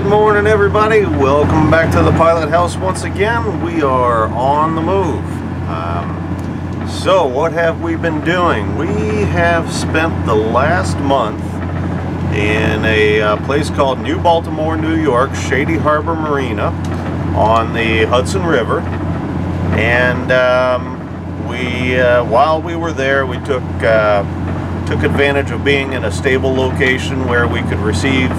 Good morning, everybody. Welcome back to the Pilot House once again. We are on the move. So what have we been doing? We have spent the last month in a place called New Baltimore, New York, Shady Harbor Marina on the Hudson River. And while we were there, we took advantage of being in a stable location where we could receive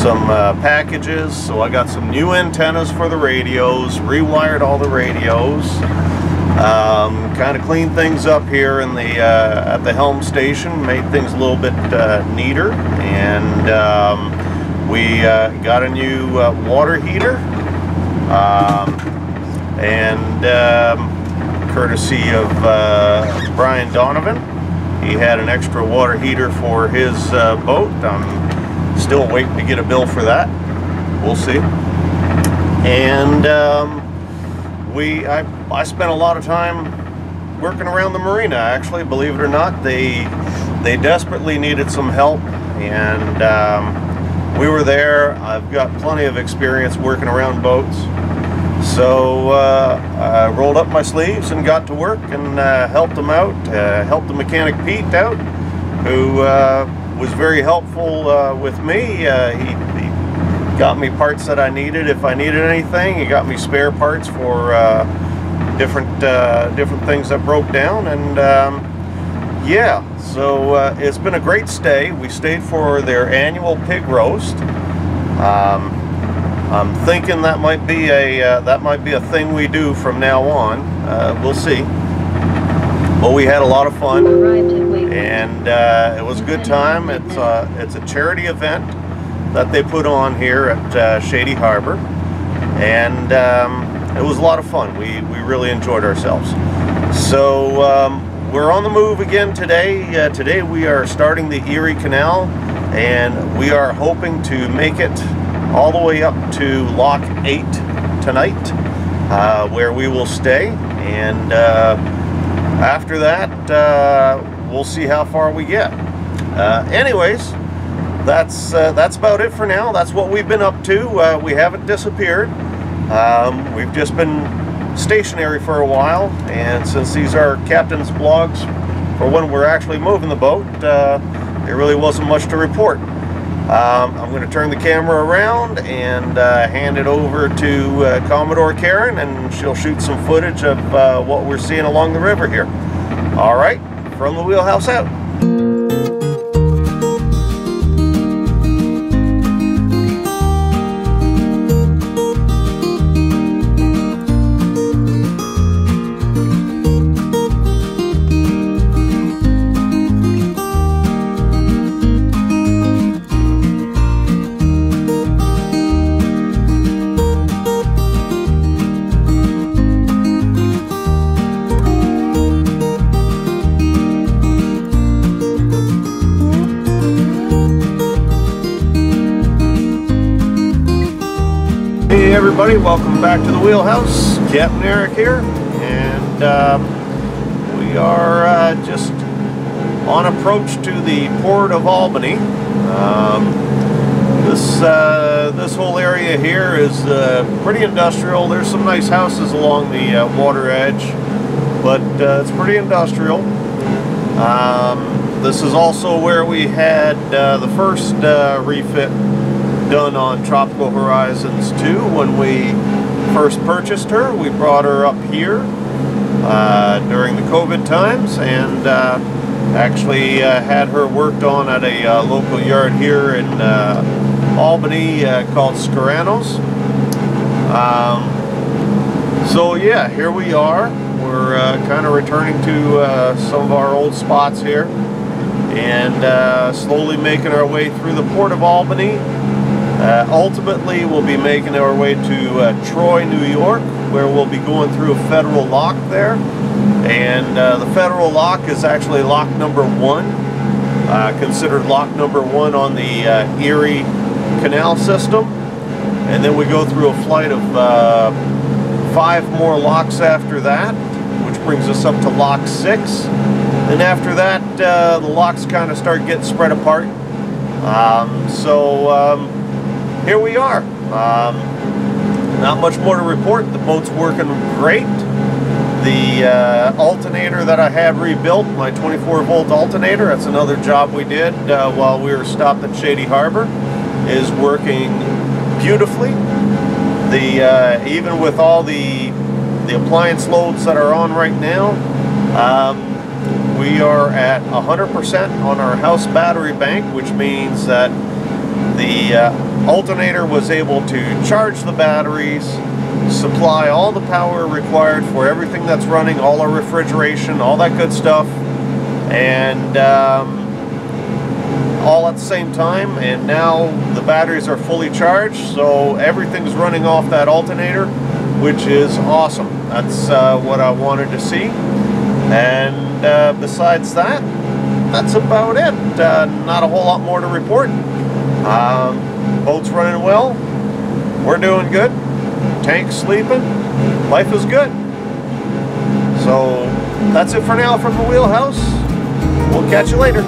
some packages. So I got some new antennas for the radios, rewired all the radios, kind of cleaned things up here in the at the helm station, made things a little bit neater, and we got a new water heater, and courtesy of Brian Donovan. He had an extra water heater for his boat. I'm still waiting to get a bill for that. We'll see. And I spent a lot of time working around the marina, actually, believe it or not. They desperately needed some help, and we were there. I've got plenty of experience working around boats. So I rolled up my sleeves and got to work and helped them out, helped the mechanic Pete out, who was very helpful with me. He got me parts that I needed if I needed anything. He got me spare parts for different things that broke down, and yeah, so it's been a great stay. We stayed for their annual pig roast. I'm thinking that might be a thing we do from now on. We'll see. But we had a lot of fun, and it was a good time. It's a charity event that they put on here at Shady Harbor, and it was a lot of fun. We really enjoyed ourselves. So we're on the move again today. Today we are starting the Erie Canal, and we are hoping to make it all the way up to Lock 8 tonight, where we will stay, and after that we'll see how far we get. Anyways, that's about it for now. That's what we've been up to. We haven't disappeared. We've just been stationary for a while, and since these are captain's blogs for when we're actually moving the boat, there really wasn't much to report. I'm going to turn the camera around and hand it over to Commodore Karen, and she'll shoot some footage of what we're seeing along the river here. All right, from the wheelhouse out. Hey everybody, welcome back to the wheelhouse. Captain Eric here, and we are just on approach to the port of Albany. This whole area here is pretty industrial. There's some nice houses along the water edge, but it's pretty industrial. This is also where we had the first refit done on Tropical Horizons 2 when we first purchased her. We brought her up here during the COVID times, and actually had her worked on at a local yard here in Albany called Scarano's. So yeah, here we are. We're kind of returning to some of our old spots here, and slowly making our way through the port of Albany. Ultimately, we'll be making our way to Troy, New York, where we'll be going through a federal lock there. And the federal lock is actually lock number 1, considered lock number 1 on the Erie Canal system. And then we go through a flight of 5 more locks after that, which brings us up to lock 6. And after that, the locks kind of start getting spread apart. here we are. Not much more to report. The boat's working great. The alternator that I had rebuilt, my 24-volt alternator, that's another job we did while we were stopped at Shady Harbor, is working beautifully. Even with all the appliance loads that are on right now, we are at 100% on our house battery bank, which means that the alternator was able to charge the batteries, supply all the power required for everything that's running, all our refrigeration, all that good stuff, and all at the same time. And now the batteries are fully charged, so everything's running off that alternator, which is awesome. That's what I wanted to see. And besides that, that's about it. Not a whole lot more to report. Boat's running well. We're doing good. Tank's sleeping. Life is good. So that's it for now from the wheelhouse. We'll catch you later.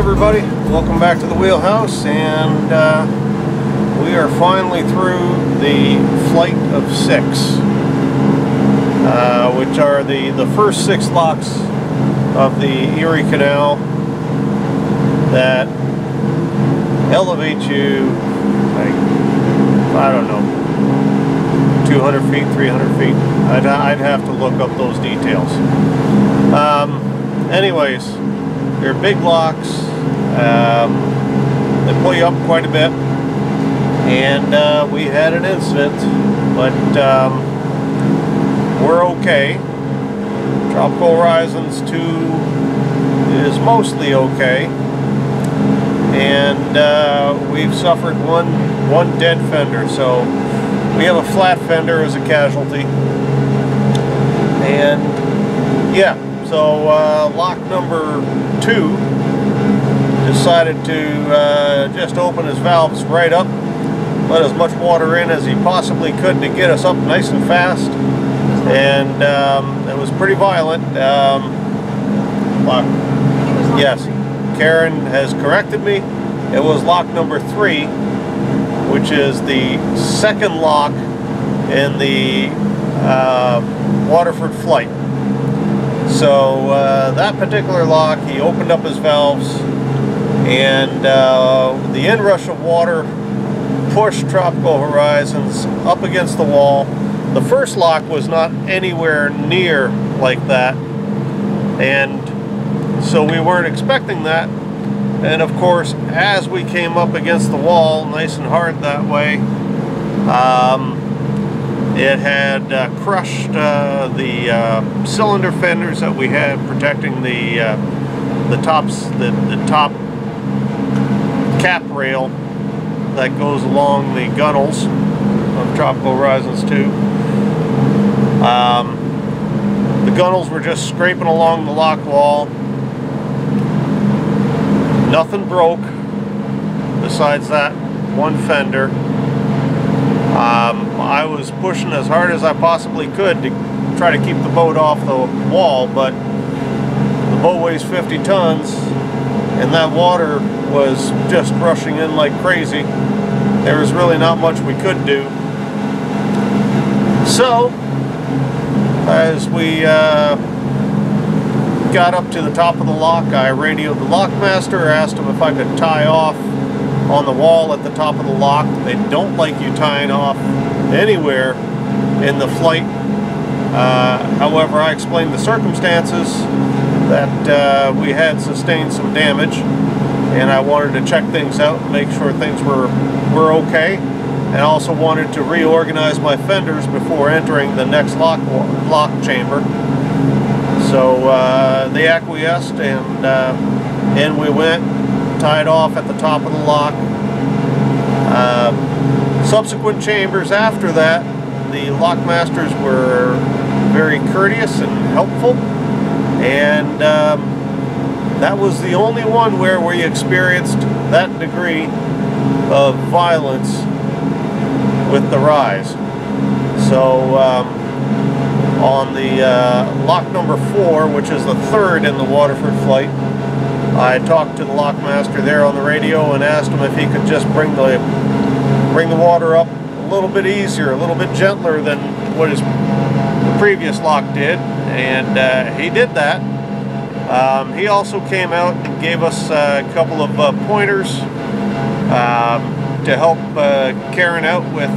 everybody, welcome back to the wheelhouse, and we are finally through the flight of 6, which are the first 6 locks of the Erie Canal that elevate you, like, I don't know, 200 feet, 300 feet. I'd have to look up those details. Anyways, they're big locks. They pull you up quite a bit, and we had an incident, but we're okay. Tropical Horizons 2 is mostly okay, and we've suffered one dead fender, so we have a flat fender as a casualty. And yeah, so lock number 2 decided to just open his valves right up, let as much water in as he possibly could to get us up nice and fast, and it was pretty violent. Yes, Karen has corrected me. It was lock number 3, which is the second lock in the Waterford flight. So that particular lock, he opened up his valves, and the inrush of water pushed Tropical Horizons up against the wall. The first lock was not anywhere near like that, and so we weren't expecting that. And of course, as we came up against the wall, nice and hard that way, it had crushed the cylinder fenders that we had protecting the top cap rail that goes along the gunnels of Tropical Horizons 2. The gunnels were just scraping along the lock wall. Nothing broke besides that one fender. I was pushing as hard as I possibly could to try to keep the boat off the wall, but the boat weighs 50 tons, and that water was just rushing in like crazy. There was really not much we could do. So, as we got up to the top of the lock, I radioed the lockmaster, asked him if I could tie off on the wall at the top of the lock. They don't like you tying off anywhere in the flight. However, I explained the circumstances, that we had sustained some damage, and I wanted to check things out and make sure things were okay, and also wanted to reorganize my fenders before entering the next lock chamber. So they acquiesced, and in we went, tied off at the top of the lock. Subsequent chambers after that, the lockmasters were very courteous and helpful, and that was the only one where we experienced that degree of violence with the rise. So on the lock number 4, which is the 3rd in the Waterford flight, I talked to the lockmaster there on the radio and asked him if he could just bring the water up a little bit easier, a little bit gentler than what the previous lock did, and he did that. He also came out and gave us a couple of pointers to help Karen out with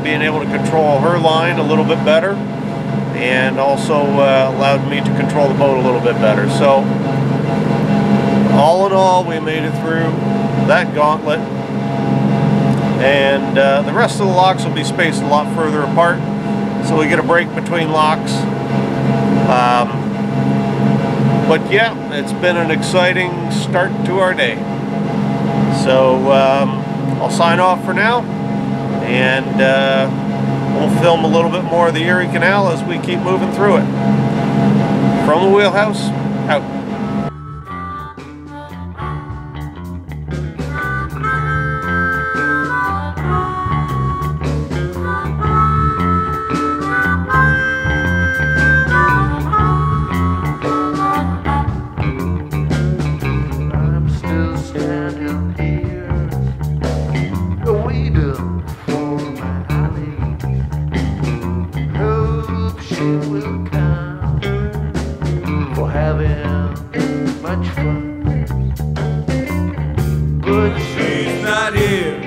being able to control her line a little bit better, and also allowed me to control the boat a little bit better. So all in all, we made it through that gauntlet, and the rest of the locks will be spaced a lot further apart, so we get a break between locks. But yeah, it's been an exciting start to our day. So I'll sign off for now, and we'll film a little bit more of the Erie Canal as we keep moving through it. From the wheelhouse, out. I'm still much fun. But she's not here,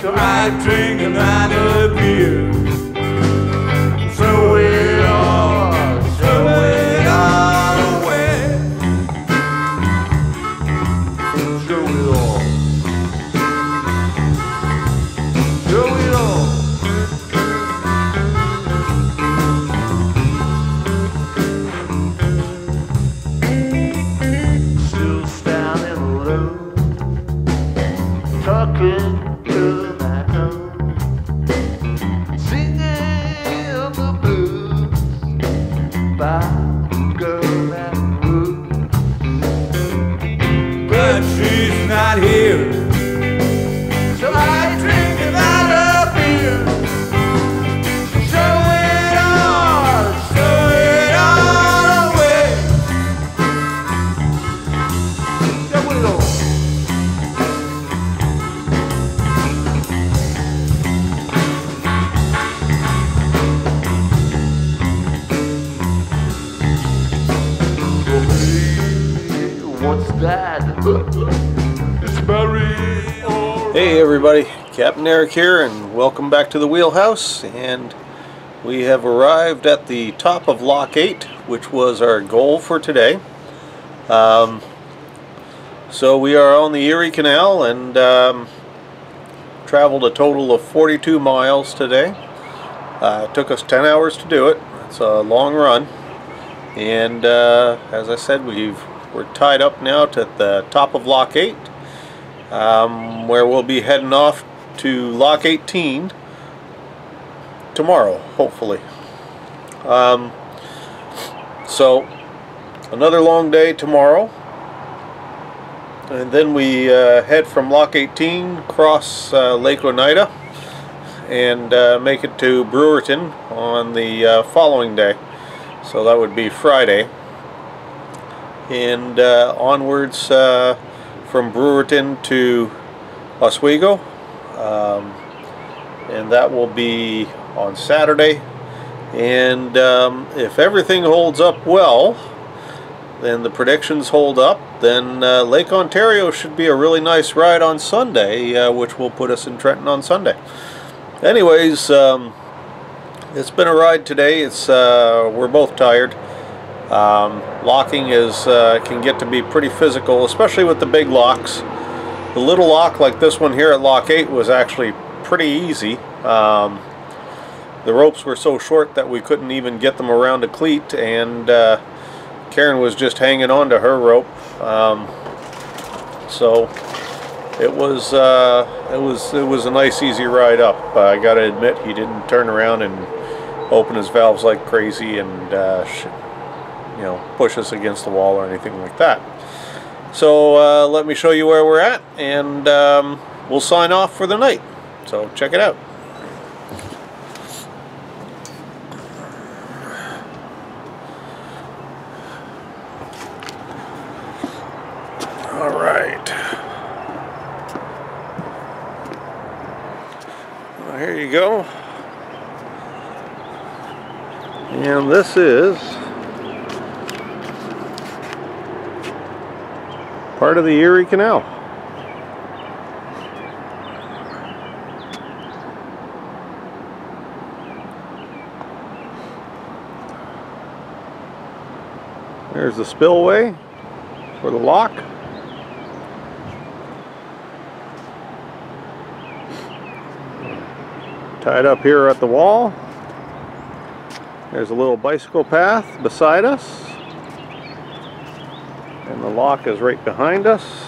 so I drink another beer. Throw it all away. Throw it all. Throw it all. Still standing alone, talking to my own, singing the blues by the girl that moves. But she's not here, so I drink another beer. Show it all away. Show it all. What's that? It's Barry. Hey everybody, Captain Eric here, and welcome back to the wheelhouse. And we have arrived at the top of Lock 8, which was our goal for today. So we are on the Erie Canal and traveled a total of 42 miles today. It took us 10 hours to do it. It's a long run, and as I said, we're tied up now to the top of Lock 8, where we'll be heading off to Lock 18 tomorrow, hopefully. So another long day tomorrow, and then we head from Lock 18, cross Lake Oneida, and make it to Brewerton on the following day. So that would be Friday, and onwards from Brewerton to Oswego, and that will be on Saturday. And if everything holds up well, then the predictions hold up, then Lake Ontario should be a really nice ride on Sunday, which will put us in Trenton on Sunday. Anyways, it's been a ride today. We're both tired. Locking can get to be pretty physical, especially with the big locks. The little lock like this one here at Lock 8 was actually pretty easy. The ropes were so short that we couldn't even get them around a cleat, and Karen was just hanging on to her rope. So it was a nice easy ride up. I gotta admit, he didn't turn around and open his valves like crazy and you know, push us against the wall or anything like that. So let me show you where we're at, and we'll sign off for the night. So check it out. All right. Well, here you go. And this is part of the Erie Canal. There's the spillway for the lock. Tied up here at the wall. There's a little bicycle path beside us. And the lock is right behind us.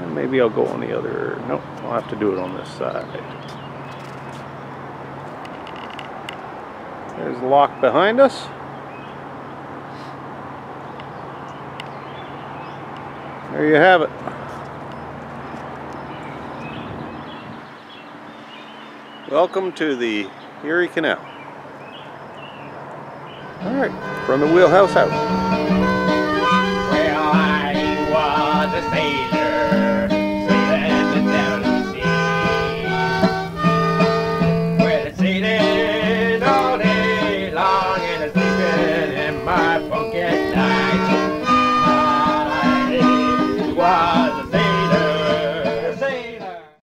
Maybe I'll go on the other. Nope, I'll have to do it on this side. There's the lock behind us. There you have it. Welcome to the Erie Canal. Alright, from the wheelhouse out. Well, I was a sailor.